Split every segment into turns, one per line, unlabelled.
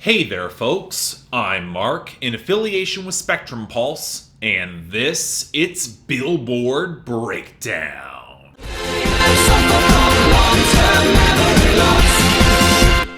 Hey there, folks. I'm Mark, in affiliation with Spectrum Pulse, and it's Billboard Breakdown.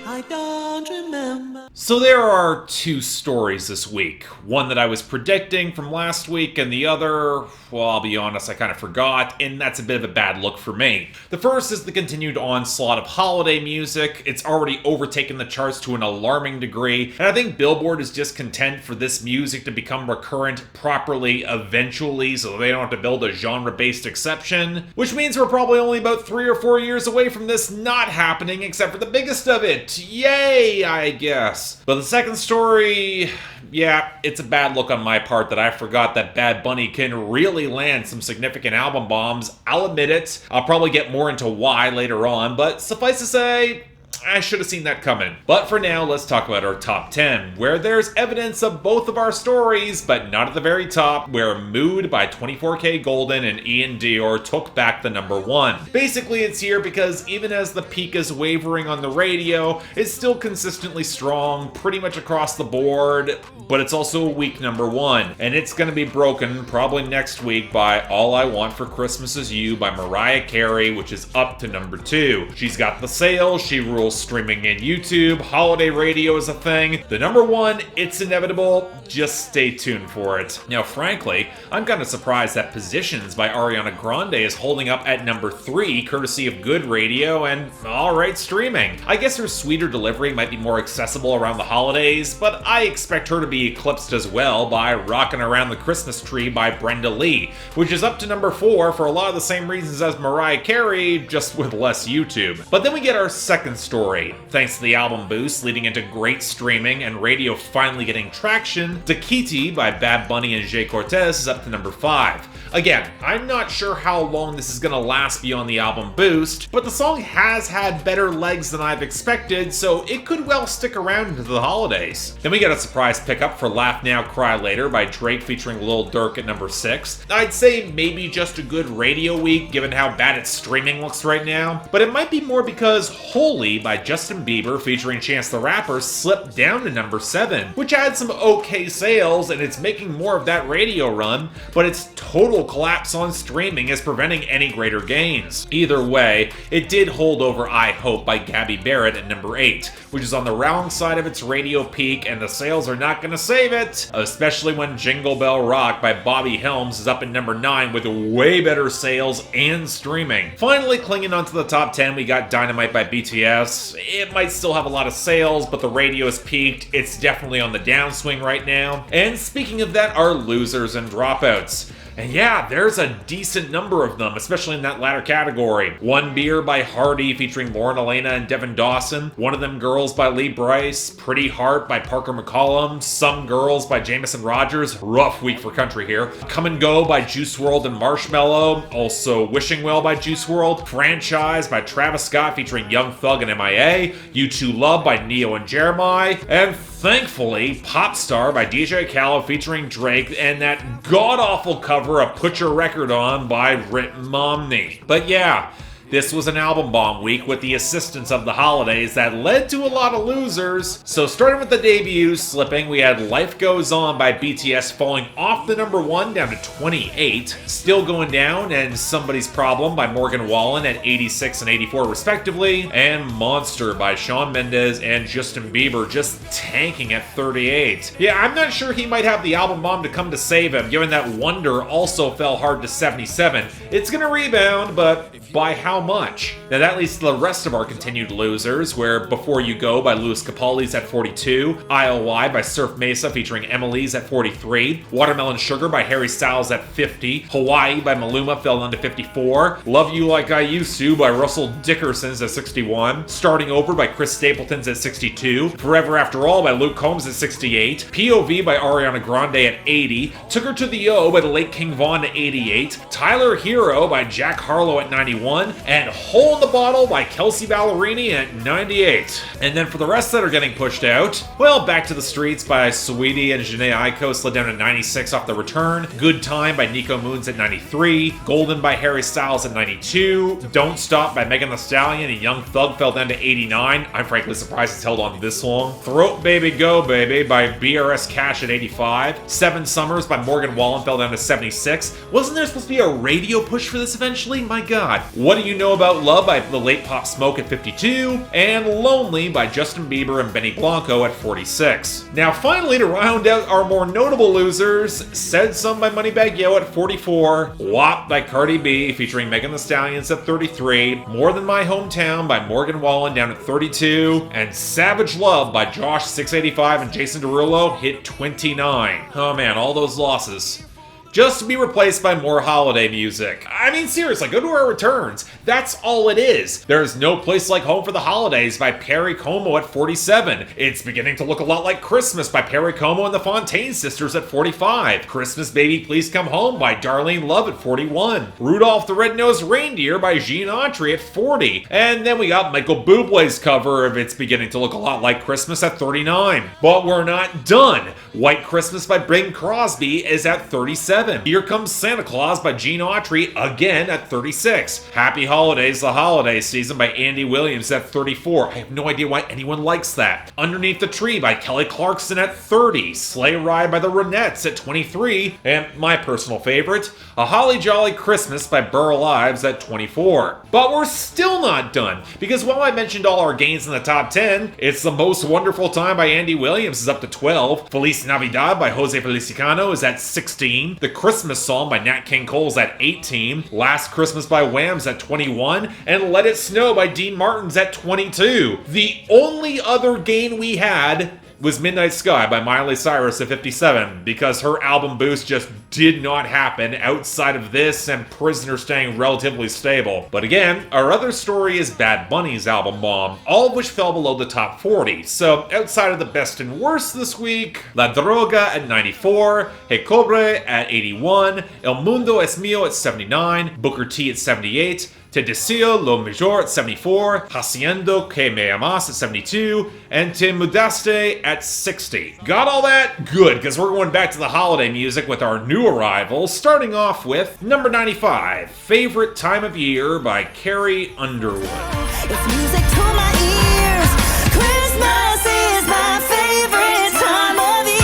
I don't remember. So there are two stories this week. One that I was predicting from last week, and the other, well, I'll be honest, I kind of forgot, and that's a bit of a bad look for me. The first is the continued onslaught of holiday music. It's already overtaken the charts to an alarming degree, and I think Billboard is just content for this music to become recurrent properly eventually, so they don't have to build a genre-based exception, which means we're probably only about 3 or 4 years away from this not happening, except for the biggest of it. Yay, I guess. But the second story, yeah, it's a bad look on my part that I forgot that Bad Bunny can really land some significant album bombs. I'll admit it. I'll probably get more into why later on, but suffice to say, I should have seen that coming. But for now, let's talk about our top 10, where there's evidence of both of our stories, but not at the very top, where Mood by 24K Golden and Ian Dior took back the number 1. Basically, it's here because even as the peak is wavering on the radio, it's still consistently strong, pretty much across the board, but it's also a weak number 1, and it's gonna be broken probably next week by All I Want for Christmas Is You by Mariah Carey, which is up to number 2. She's got the sales, she rules streaming in YouTube, holiday radio is a thing. The number 1, it's inevitable, just stay tuned for it. Now frankly, I'm kind of surprised that Positions by Ariana Grande is holding up at number 3, courtesy of good radio and alright streaming. I guess her sweeter delivery might be more accessible around the holidays, but I expect her to be eclipsed as well by Rockin' Around the Christmas Tree by Brenda Lee, which is up to number 4 for a lot of the same reasons as Mariah Carey, just with less YouTube. But then we get our second story. Thanks to the album boost leading into great streaming and radio finally getting traction, Dakiti by Bad Bunny and Jay Cortez is up to number 5. Again, I'm not sure how long this is gonna last beyond the album boost, but the song has had better legs than I've expected, so it could well stick around into the holidays. Then we get a surprise pickup for Laugh Now, Cry Later by Drake featuring Lil Durk at number 6. I'd say maybe just a good radio week given how bad its streaming looks right now, but it might be more because Holy by Justin Bieber featuring Chance the Rapper slipped down to number 7, which had some okay sales and it's making more of that radio run, but its total collapse on streaming is preventing any greater gains. Either way, it did hold over I Hope by Gabby Barrett at number 8, which is on the wrong side of its radio peak and the sales are not gonna save it, especially when Jingle Bell Rock by Bobby Helms is up at number 9 with way better sales and streaming. Finally, clinging onto the top 10, we got Dynamite by BTS. It might still have a lot of sales, but the radio has peaked. It's definitely on the downswing right now. And speaking of that, our losers and dropouts. And yeah, there's a decent number of them, especially in that latter category. One Beer by Hardy featuring Lauren Elena and Devin Dawson. One of Them Girls by Lee Brice. Pretty Heart by Parker McCollum. Some Girls by Jameson Rogers. Rough week for country here. Come and Go by Juice WRLD and Marshmello. Also Wishing Well by Juice WRLD. Franchise by Travis Scott featuring Young Thug and MIA. U2 Love by Neo and Jeremiah. And thankfully, Pop Star by DJ Khaled featuring Drake and that god-awful cover of Put Your Record On by Rit Momney. But yeah, this was an album bomb week with the assistance of the holidays that led to a lot of losers. So starting with the debuts slipping, we had Life Goes On by BTS falling off the number 1 down to 28. Still Going Down and Somebody's Problem by Morgan Wallen at 86 and 84 respectively. And Monster by Shawn Mendes and Justin Bieber just tanking at 38. Yeah, I'm not sure he might have the album bomb to come to save him, given that Wonder also fell hard to 77. It's gonna rebound, but by how much? Now that leads to the rest of our continued losers, where Before You Go by Louis Capaldi's at 42, IOI by Surf Mesa featuring Emily's at 43, Watermelon Sugar by Harry Styles at 50, Hawaii by Maluma fell down to 54, Love You Like I Used To by Russell Dickerson's at 61, Starting Over by Chris Stapleton's at 62, Forever After All by Luke Combs at 68, POV by Ariana Grande at 80, Took Her to the O by the late King Von at 88, Tyler Hero by Jack Harlow at 91, and Hole in the Bottle by Kelsey Ballerini at 98. And then for the rest that are getting pushed out, well, Back to the Streets by Saweetie and Jhené Aiko slid down to 96 off the return. Good Time by Nico Moons at 93. Golden by Harry Styles at 92. Don't Stop by Megan Thee Stallion and Young Thug fell down to 89. I'm frankly surprised it's held on this long. Throat Baby Go Baby by BRS Cash at 85. Seven Summers by Morgan Wallen fell down to 76. Wasn't there supposed to be a radio push for this eventually? My god. What Do You Know About Love by The Late Pop Smoke at 52. And Lonely by Justin Bieber and Benny Blanco at 46. Now finally, to round out our more notable losers, Said Some by Moneybagg Yo at 44. WAP by Cardi B featuring Megan Thee Stallions at 33. More Than My Hometown by Morgan Wallen down at 32. And Savage Love by Josh 685 and Jason Derulo hit 29. Oh man, all those losses. Just to be replaced by more holiday music. I mean, seriously, go to our returns. That's all it is. There's No Place Like Home for the Holidays by Perry Como at 47. It's beginning to look a lot like Christmas by Perry Como and the Fontaine Sisters at 45. Christmas Baby Please Come Home by Darlene Love at 41. Rudolph the Red-Nosed Reindeer by Gene Autry at 40. And then we got Michael Bublé's cover of It's Beginning to Look a Lot Like Christmas at 39. But we're not done. White Christmas by Bing Crosby is at 37. Here Comes Santa Claus by Gene Autry again at 36. Happy Holidays, the Holiday Season by Andy Williams at 34. I have no idea why anyone likes that. Underneath the Tree by Kelly Clarkson at 30. Sleigh Ride by the Ronettes at 23. And my personal favorite, A Holly Jolly Christmas by Burl Ives at 24. But we're still not done, because while I mentioned all our gains in the top 10, It's the Most Wonderful Time by Andy Williams is up to 12. Feliz Navidad by Jose Feliciano is at 16. The Christmas Song by Nat King Cole is at 18. Last Christmas by Wham's at 21. And Let It Snow by Dean Martin's at 22. The only other gain we had was Midnight Sky by Miley Cyrus at 57, because her album boost just did not happen outside of this and Prisoner staying relatively stable. But again, our other story is Bad Bunny's album bomb, all of which fell below the top 40. So outside of the best and worst this week, La Droga at 94, Hey Cobre at 81, El Mundo Es Mio at 79, Booker T at 78, Te Deseo Lo Mejor at 74, Haciendo Que Me Amas at 72, and Te Mudaste at 60. Got all that? Good, because we're going back to the holiday music with our new arrivals, starting off with number 95, Favorite Time of Year by Carrie Underwood.
It's music to my ears. Christmas is my favorite time of year.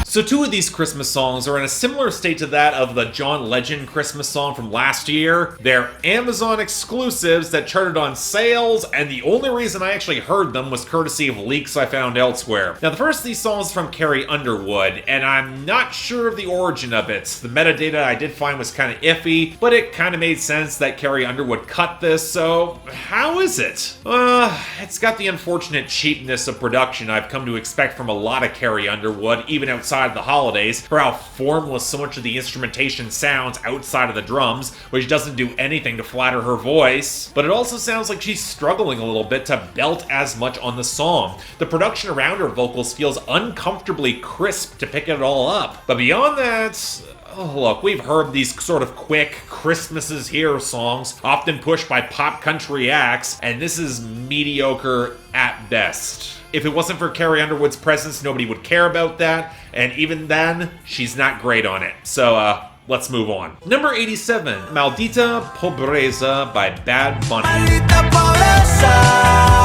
So two of these Christmas songs are in a similar state to that of the John Legend Christmas song from last year. They're Amazon exclusives that charted on sales, and the only reason I actually heard them was courtesy of leaks I found elsewhere. Now, the first of these songs is from Carrie Underwood, and I'm not sure of the origin of it. The metadata I did find was kind of iffy, but it kind of made sense that Carrie Underwood cut this, so how is it? It's got the unfortunate cheapness of production I've come to expect from a lot of Carrie Underwood, even outside of the holidays, for how formless so much of the instrumentation sounds outside of the drums, which doesn't do anything to flatter her voice. But it also sounds like she's struggling a little bit to belt as much on the song. The production around her vocals feels uncomfortably crisp to pick it all up. But beyond that, look, we've heard these sort of quick Christmas is Here songs, often pushed by pop country acts, and this is mediocre at best. If it wasn't for Carrie Underwood's presence, nobody would care about that, and even then, she's not great on it. So, let's move on. Number 87, Maldita Pobreza by Bad Bunny.
Maldita Pobreza.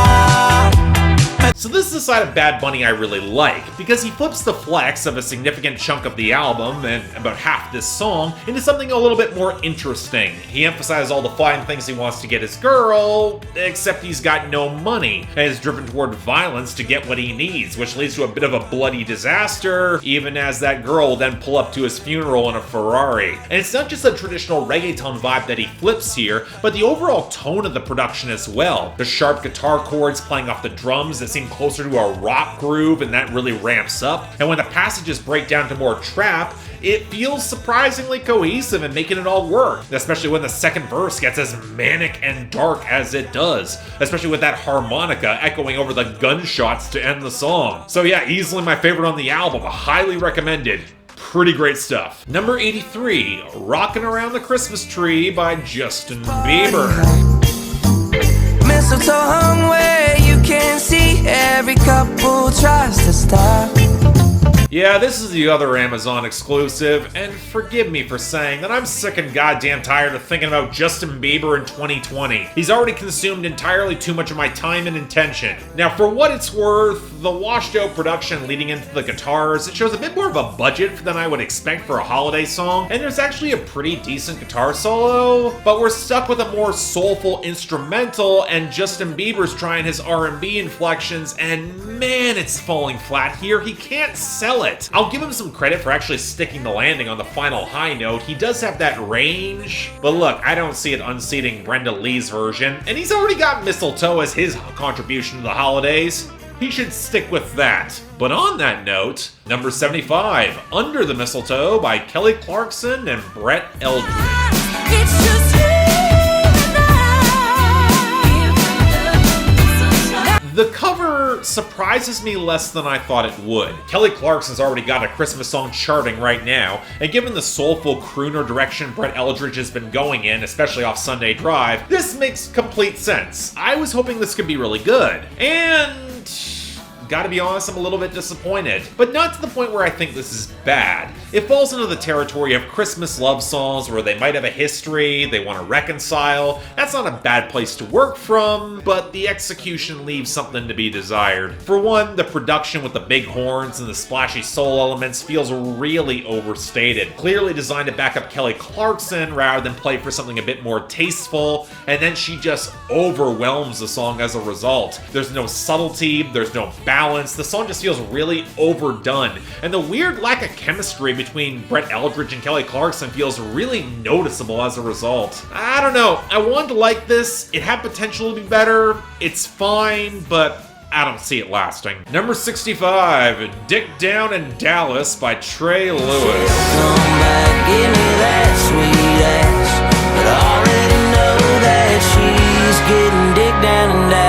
So this is the side of Bad Bunny I really like, because he flips the flex of a significant chunk of the album, and about half this song, into something a little bit more interesting. He emphasizes all the fine things he wants to get his girl, except he's got no money, and is driven toward violence to get what he needs, which leads to a bit of a bloody disaster, even as that girl will then pull up to his funeral in a Ferrari. And it's not just a traditional reggaeton vibe that he flips here, but the overall tone of the production as well. The sharp guitar chords playing off the drums that seem closer to a rock groove, and that really ramps up. And when the passages break down to more trap, it feels surprisingly cohesive and making it all work, especially when the second verse gets as manic and dark as it does, especially with that harmonica echoing over the gunshots to end the song. So yeah, easily my favorite on the album, highly recommended. Pretty great stuff. Number 83, Rockin' Around the Christmas Tree by Justin Bieber.
Mistletoe hung where you can see, every couple tries to stop.
Yeah, this is the other Amazon exclusive, and forgive me for saying that I'm sick and goddamn tired of thinking about Justin Bieber in 2020. He's already consumed entirely too much of my time and attention. Now, for what it's worth, the washed out production leading into the guitars, it shows a bit more of a budget than I would expect for a holiday song, and there's actually a pretty decent guitar solo, but we're stuck with a more soulful instrumental, and Justin Bieber's trying his R&B inflections, and man, it's falling flat here. He can't sell it. I'll give him some credit for actually sticking the landing on the final high note. He does have that range, but look, I don't see it unseating Brenda Lee's version, and he's already got Mistletoe as his contribution to the holidays. He should stick with that. But on that note, number 75, Under the Mistletoe by Kelly Clarkson and Brett Eldredge.
It's just you and I.
The cover surprises me less than I thought it would. Kelly Clarkson's already got a Christmas song charting right now, and given the soulful crooner direction Brett Eldredge has been going in, especially off Sunday Drive, this makes complete sense. I was hoping this could be really good. And gotta be honest, I'm a little bit disappointed. But not to the point where I think this is bad. It falls into the territory of Christmas love songs where they might have a history, they want to reconcile. That's not a bad place to work from, but the execution leaves something to be desired. For one, the production with the big horns and the splashy soul elements feels really overstated. Clearly designed to back up Kelly Clarkson rather than play for something a bit more tasteful, and then she just overwhelms the song as a result. There's no subtlety, there's no balance, the song just feels really overdone, and the weird lack of chemistry between Brett Eldredge and Kelly Clarkson feels really noticeable as a result. I don't know, I wanted to like this, it had potential to be better, it's fine, but I don't see it lasting. Number 65, Dick Down in Dallas by Trey Lewis.
Come back, give me that sweet ass, but I already know that she's getting dick down in Dallas.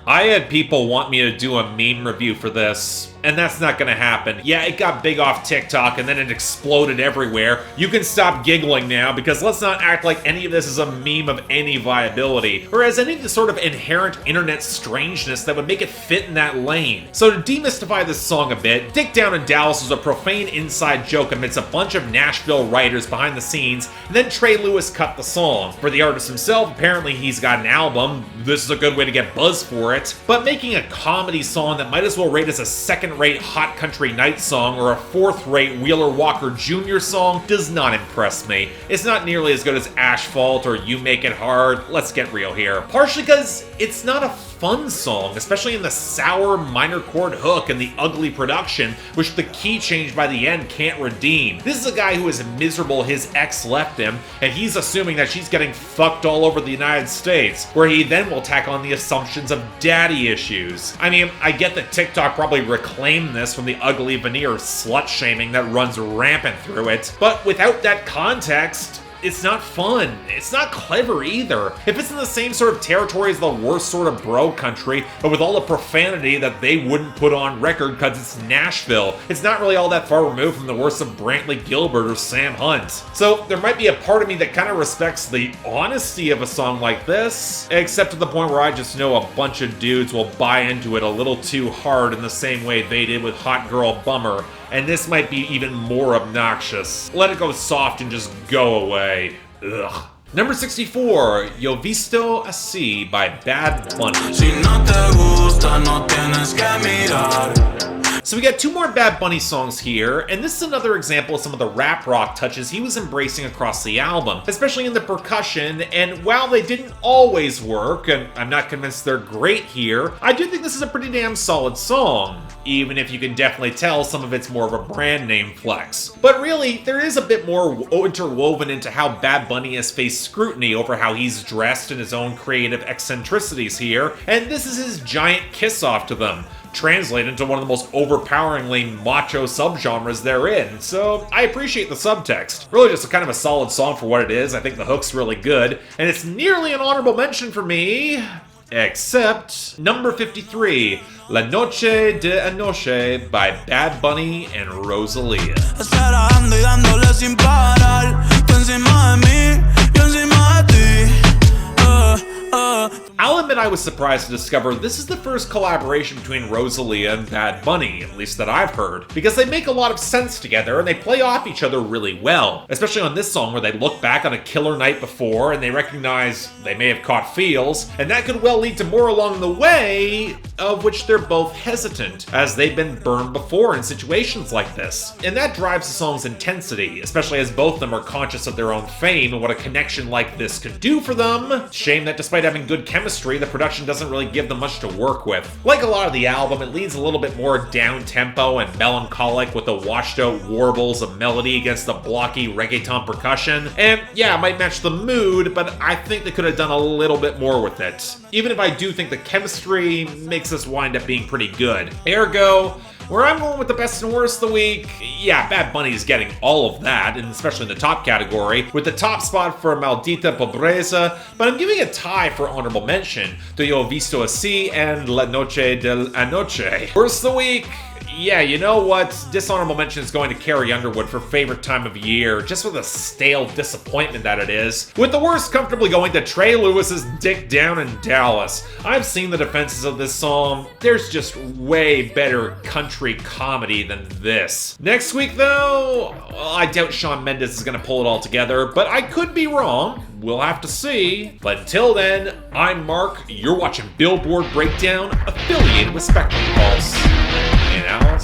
I had people want me to do a meme review for this, and that's not gonna happen. Yeah, it got big off TikTok and then it exploded everywhere. You can stop giggling now, because let's not act like any of this is a meme of any viability, or has any of the sort of inherent internet strangeness that would make it fit in that lane. So to demystify this song a bit, Dick Down in Dallas was a profane inside joke amidst a bunch of Nashville writers behind the scenes, and then Trey Lewis cut the song. For the artist himself, apparently he's got an album, this is a good way to get buzz for it, but making a comedy song that might as well rate as a second-rate Hot Country Night song or a fourth-rate Wheeler Walker Jr. song does not impress me. It's not nearly as good as Asphalt or You Make It Hard, let's get real here. Partially because it's not a fun song, especially in the sour minor chord hook and the ugly production, which the key change by the end can't redeem. This is a guy who is miserable his ex left him, and he's assuming that she's getting fucked all over the United States, where he then will tack on the assumptions of daddy issues. I mean, I get that TikTok probably reclaimed this from the ugly veneer slut-shaming that runs rampant through it, but without that context, it's not fun. It's not clever either. If it's in the same sort of territory as the worst sort of bro country, but with all the profanity that they wouldn't put on record because it's Nashville, it's not really all that far removed from the worst of Brantley Gilbert or Sam Hunt. So there might be a part of me that kind of respects the honesty of a song like this, except to the point where I just know a bunch of dudes will buy into it a little too hard in the same way they did with Hot Girl Bummer, and this might be even more obnoxious. Let it go soft and just go away. Ugh. Number 64, Yo Visto Así by Bad Bunny.
Si no te gusta, no tienes que mirar.
So we got two more Bad Bunny songs here, and this is another example of some of the rap rock touches he was embracing across the album, especially in the percussion, and while they didn't always work, and I'm not convinced they're great here, I do think this is a pretty damn solid song, even if you can definitely tell some of it's more of a brand name flex. But really, there is a bit more interwoven into how Bad Bunny has faced scrutiny over how he's dressed and his own creative eccentricities here, and this is his giant kiss-off to them, translate into one of the most overpoweringly macho subgenres they're in, so I appreciate the subtext. Really just a kind of a solid song for what it is. I think the hook's really good, and it's nearly an honorable mention for me, Except number 53, La Noche de Anoche by Bad Bunny and ROSALIA.
Estar bajando y dándole sin parar. Tú encima de mí, yo encima de ti.
I'll admit I was surprised to discover this is the first collaboration between ROSALIA and Bad Bunny, at least that I've heard, because they make a lot of sense together and they play off each other really well, especially on this song where they look back on a killer night before and they recognize they may have caught feels, and that could well lead to more along the way, of which they're both hesitant, as they've been burned before in situations like this. And that drives the song's intensity, especially as both of them are conscious of their own fame and what a connection like this could do for them. Shame that despite having good chemistry, the production doesn't really give them much to work with. Like a lot of the album, it leans a little bit more down-tempo and melancholic with the washed-out warbles of melody against the blocky reggaeton percussion. And yeah, it might match the mood, but I think they could have done a little bit more with it. Even if I do think the chemistry makes this wind up being pretty good. Ergo, where I'm going with the best and worst of the week, yeah, Bad Bunny is getting all of that, and especially in the top category, with the top spot for Maldita, Pobreza, but I'm giving a tie for honorable mention to Yo Visto Así and La Noche de Anoche. Worst of the week, yeah, you know what? Dishonourable mention is going to Carrie Underwood for favorite time of year, just with the stale disappointment that it is. With the worst comfortably going to Trey Lewis's Dick Down in Dallas. I've seen the defenses of this song. There's just way better country comedy than this. Next week, though, well, I doubt Shawn Mendes is going to pull it all together, but I could be wrong. We'll have to see. But until then, I'm Mark. You're watching Billboard Breakdown, affiliated with Spectrum Pulse. And I'll